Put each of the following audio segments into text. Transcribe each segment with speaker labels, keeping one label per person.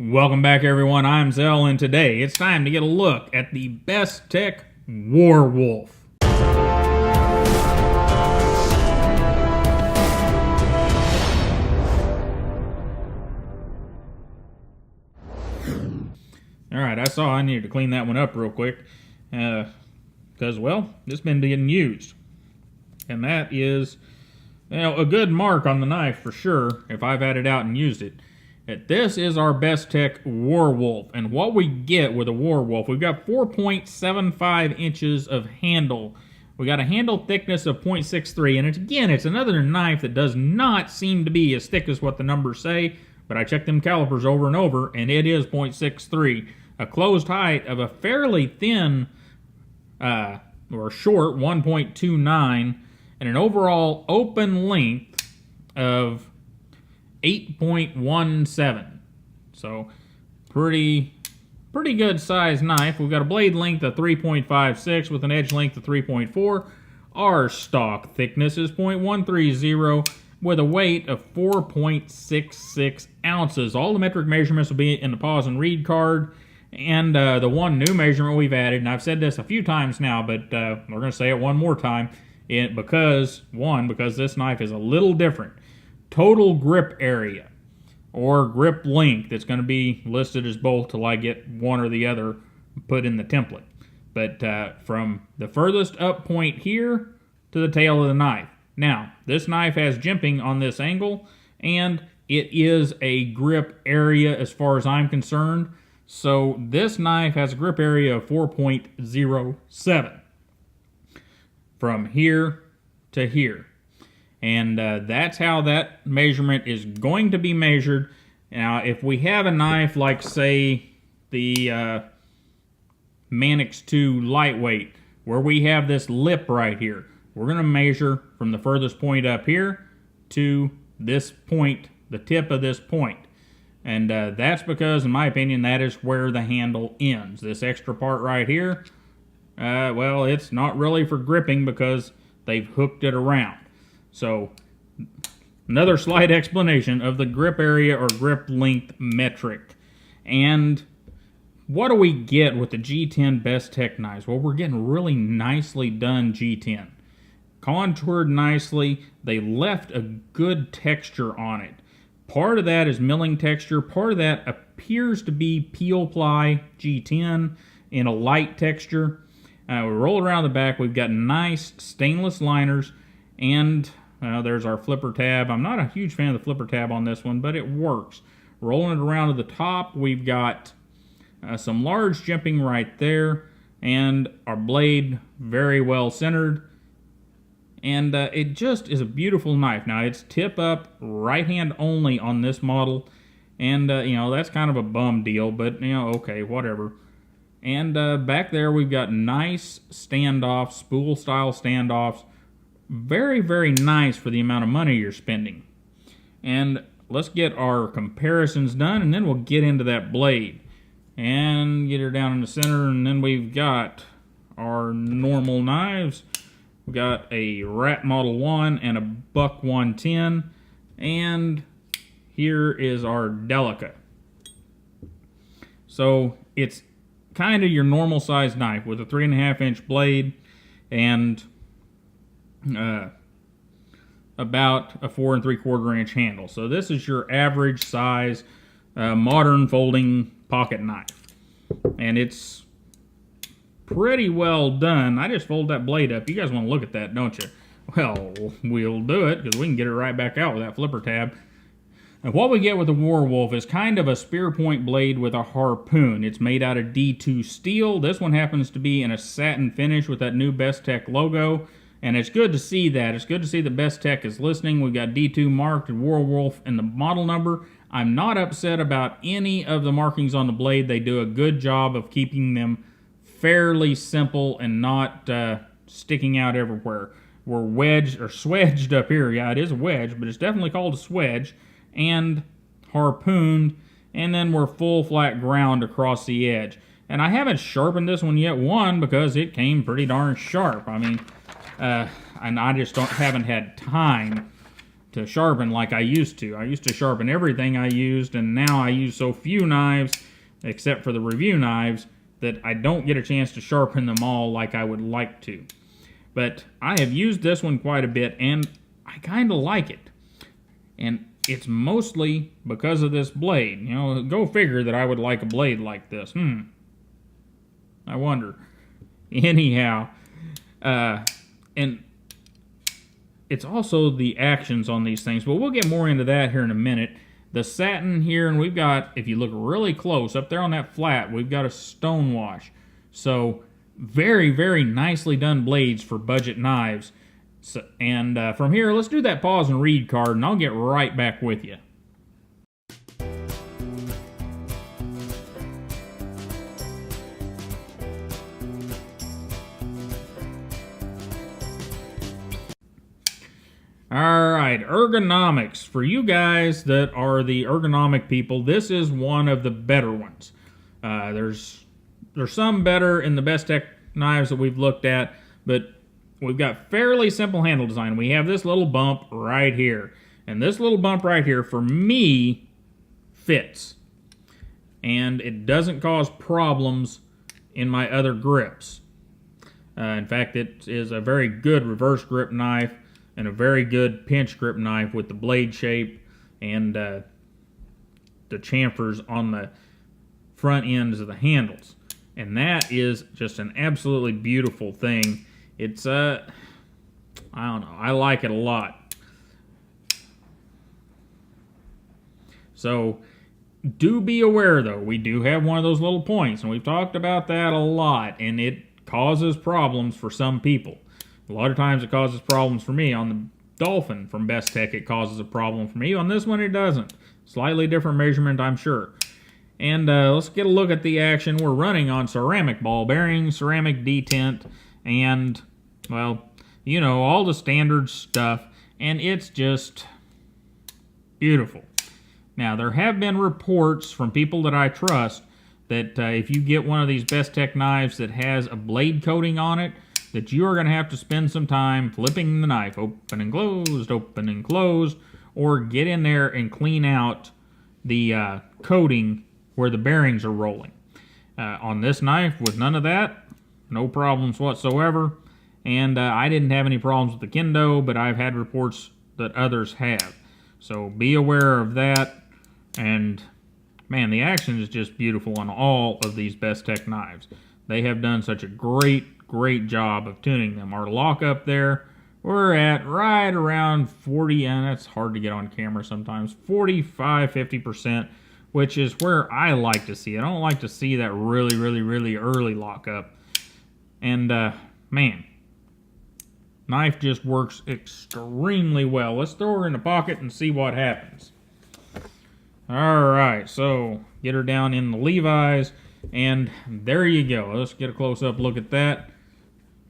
Speaker 1: Welcome back, everyone. I'm Zell, and today it's time to get a look at the Bestech Warwolf. Alright, I saw I needed to clean that one up real quick, because, well, it's been getting used. And that is, a good mark on the knife for sure, if I've had it out and used it. This is our Bestech Warwolf, and what we get with a Warwolf, we've got 4.75 inches of handle. We got a handle thickness of 0.63, and it's another knife that does not seem to be as thick as what the numbers say, but I checked them calipers over and over, and it is 0.63. A closed height of a fairly thin, or short 1.29, and an overall open length of 8.17. So pretty good size knife. We've got a blade length of 3.56 with an edge length of 3.4. Our stock thickness is 0.130 with a weight of 4.66 ounces. All the metric measurements will be in the pause and read card. And the one new measurement we've added, and I've said this a few times now, but we're going to say it one more time, because this knife is a little different. Total grip area, or grip length, it's going to be listed as both till I get one or the other put in the template. But from the furthest up point here to the tail of the knife. Now, this knife has jimping on this angle, and it is a grip area as far as I'm concerned. So this knife has a grip area of 4.07 from here to here. And that's how that measurement is going to be measured. Now, if we have a knife like, say, the Manix 2 Lightweight, where we have this lip right here, we're going to measure from the furthest point up here to this point, the tip of this point. And that's because, in my opinion, that is where the handle ends. This extra part right here, well, it's not really for gripping because they've hooked it around. So, another slight explanation of the grip area or grip length metric. And what do we get with the G10 Bestech knives? Well, we're getting really nicely done G10. Contoured nicely. They left a good texture on it. Part of that is milling texture. Part of that appears to be peel ply G10 in a light texture. We roll it around the back. We've got nice stainless liners, and there's our flipper tab. I'm not a huge fan of the flipper tab on this one, but it works. Rolling it around to the top, we've got some large jimping right there, and our blade very well centered. And it just is a beautiful knife. Now, it's tip up, right hand only on this model. And, that's kind of a bum deal, but, okay, whatever. And back there, we've got nice standoffs, spool-style standoffs. Very, very nice for the amount of money you're spending. And let's get our comparisons done, and then we'll get into that blade. And get her down in the center, and then we've got our normal knives. We've got a Rat Model 1 and a Buck 110. And here is our Delica. So it's kind of your normal size knife with a 3.5-inch blade and about a 4 3/4-inch handle. So this is your average size modern folding pocket knife. And it's pretty well done. I just fold that blade up. You guys want to look at that, don't you? Well, we'll do it because we can get it right back out with that flipper tab. And what we get with the Warwolf is kind of a spear point blade with a harpoon. It's made out of D2 steel. This one happens to be in a satin finish with that new Bestech logo. And it's good to see that. It's good to see that Bestech is listening. We've got D2 marked and Warwolf and the model number. I'm not upset about any of the markings on the blade. They do a good job of keeping them fairly simple and not sticking out everywhere. We're wedged or swedged up here. Yeah, it is a wedge, but it's definitely called a swedge. And harpooned. And then we're full flat ground across the edge. And I haven't sharpened this one yet, because it came pretty darn sharp. I mean, and I just haven't had time to sharpen like I used to. I used to sharpen everything I used, and now I use so few knives, except for the review knives, that I don't get a chance to sharpen them all like I would like to. But I have used this one quite a bit, and I kind of like it. And it's mostly because of this blade. You know, go figure that I would like a blade like this. I wonder. Anyhow, and it's also the actions on these things, but we'll get more into that here in a minute. The satin here, and we've got, if you look really close, up there on that flat, we've got a stone wash. So, very, very nicely done blades for budget knives. So, and from here, let's do that pause and read card, and I'll get right back with you. Alright, ergonomics. For you guys that are the ergonomic people, this is one of the better ones. There's some better in the Bestech knives that we've looked at, but we've got fairly simple handle design. We have this little bump right here. And this little bump right here, for me, fits. And it doesn't cause problems in my other grips. In fact, it is a very good reverse grip knife and a very good pinch grip knife with the blade shape and the chamfers on the front ends of the handles. And that is just an absolutely beautiful thing. It's, I don't know, I like it a lot. So, do be aware though, we do have one of those little points, and we've talked about that a lot, and it causes problems for some people. A lot of times it causes problems for me. On the Dolphin from Bestech, it causes a problem for me. On this one, it doesn't. Slightly different measurement, I'm sure. And let's get a look at the action. We're running on ceramic ball bearings, ceramic detent, and, well, you know, all the standard stuff. And it's just beautiful. Now, there have been reports from people that I trust that if you get one of these Bestech knives that has a blade coating on it, that you are going to have to spend some time flipping the knife open and closed, or get in there and clean out the coating where the bearings are rolling. On this knife, with none of that, no problems whatsoever, and I didn't have any problems with the Kendo, but I've had reports that others have. So be aware of that, and man, the action is just beautiful on all of these Bestech knives. They have done such a great job of tuning them. Our lockup there, we're at right around 40, and that's hard to get on camera sometimes, 45-50%, which is where I like to see it. I don't like to see that really early lockup. And man, knife just works extremely well. Let's throw her in the pocket and see what happens. Alright, so get her down in the Levi's, and there you go. Let's get a close-up look at that.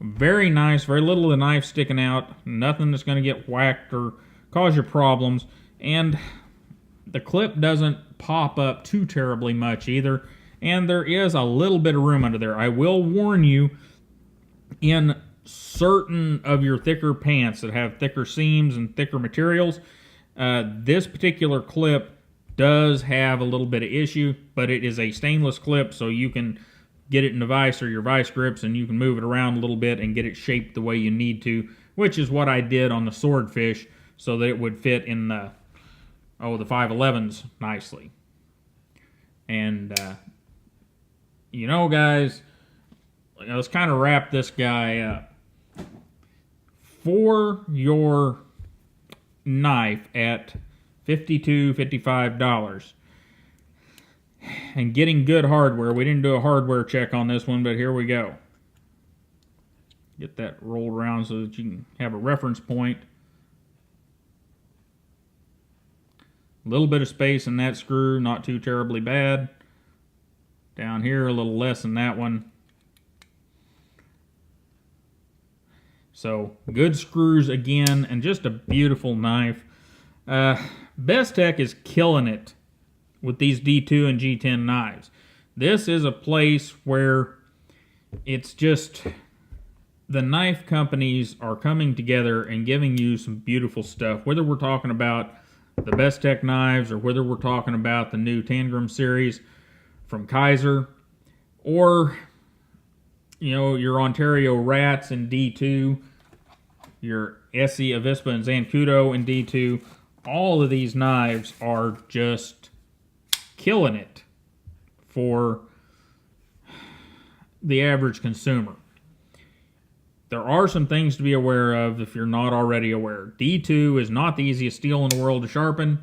Speaker 1: Very nice, very little of the knife sticking out, nothing that's going to get whacked or cause you problems, and the clip doesn't pop up too terribly much either, and there is a little bit of room under there. I will warn you, in certain of your thicker pants that have thicker seams and thicker materials, this particular clip does have a little bit of issue, but it is a stainless clip, so you can get it in the vise or your vise grips, and you can move it around a little bit and get it shaped the way you need to, which is what I did on the Swordfish, so that it would fit in the 511s nicely. And, you know, guys, let's kind of wrap this guy up. For your knife at $52, $55, and getting good hardware. We didn't do a hardware check on this one, but here we go. Get that rolled around so that you can have a reference point. A little bit of space in that screw, not too terribly bad. Down here, a little less than that one. So, good screws again, and just a beautiful knife. Bestech is killing it with these D2 and G10 knives. This is a place where it's just the knife companies are coming together and giving you some beautiful stuff, whether we're talking about the Bestech knives or whether we're talking about the new Tangram series from Kaiser, or your Ontario Rats in D2, your Essie, Avispa, and Zancudo in D2. All of these knives are just killing it for the average consumer. There are some things to be aware of if you're not already aware. D2 is not the easiest steel in the world to sharpen,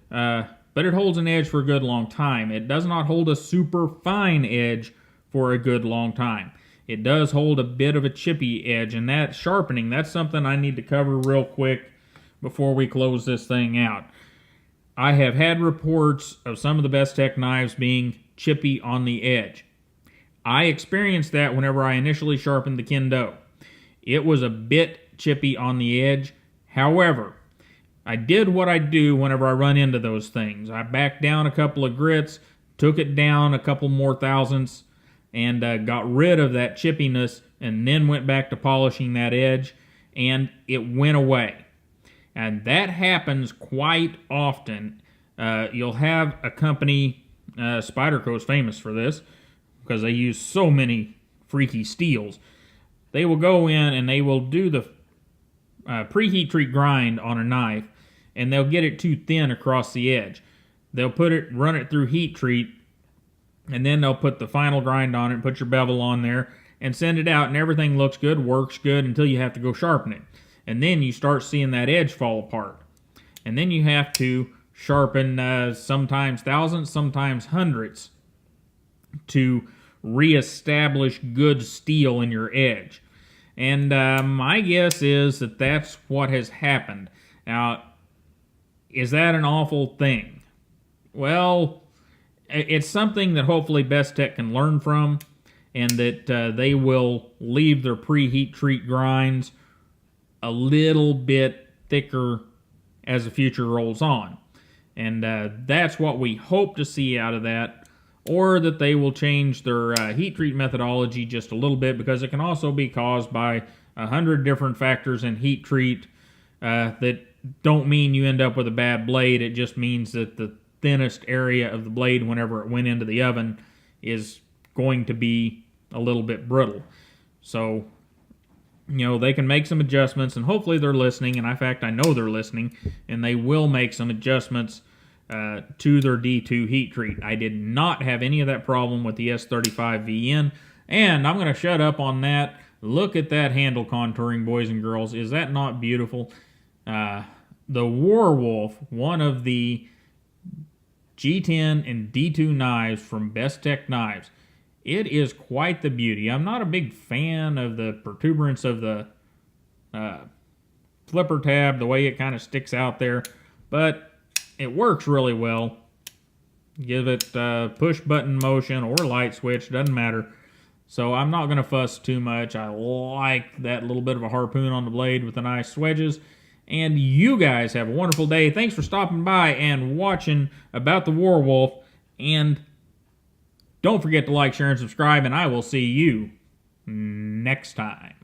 Speaker 1: but it holds an edge for a good long time. It does not hold a super fine edge for a good long time. It does hold a bit of a chippy edge, and that sharpening, that's something I need to cover real quick before we close this thing out. I have had reports of some of the Bestech knives being chippy on the edge. I experienced that whenever I initially sharpened the Kendo. It was a bit chippy on the edge. However, I did what I do whenever I run into those things. I backed down a couple of grits, took it down a couple more thousandths, and got rid of that chippiness, and then went back to polishing that edge, and it went away. And that happens quite often. You'll have a company, Spyderco's famous for this, because they use so many freaky steels. They will go in and they will do the preheat treat grind on a knife, and they'll get it too thin across the edge. They'll run it through heat treat, and then they'll put the final grind on it, put your bevel on there, and send it out, and everything looks good, works good, until you have to go sharpen it. And then you start seeing that edge fall apart. And then you have to sharpen sometimes thousandths, sometimes hundredths to reestablish good steel in your edge. And my guess is that that's what has happened. Now, is that an awful thing? Well, it's something that hopefully Bestech can learn from, and that they will leave their preheat treat grinds a little bit thicker as the future rolls on. And that's what we hope to see out of that. Or that they will change their heat treat methodology just a little bit, because it can also be caused by 100 different factors in heat treat that don't mean you end up with a bad blade. It just means that the thinnest area of the blade, whenever it went into the oven, is going to be a little bit brittle. So, they can make some adjustments, and hopefully they're listening, and in fact I know they're listening, and they will make some adjustments to their D2 heat treat. I did not have any of that problem with the S35VN, and I'm going to shut up on that. Look at that handle contouring, boys and girls. Is that not beautiful? The Warwolf, one of the G10 and D2 knives from Bestech Knives. It is quite the beauty. I'm not a big fan of the protuberance of the flipper tab, the way it kind of sticks out there, but it works really well. Give it push button motion or light switch, doesn't matter. So I'm not going to fuss too much. I like that little bit of a harpoon on the blade with the nice swedges. And you guys have a wonderful day. Thanks for stopping by and watching about the Warwolf. And don't forget to like, share, and subscribe. And I will see you next time.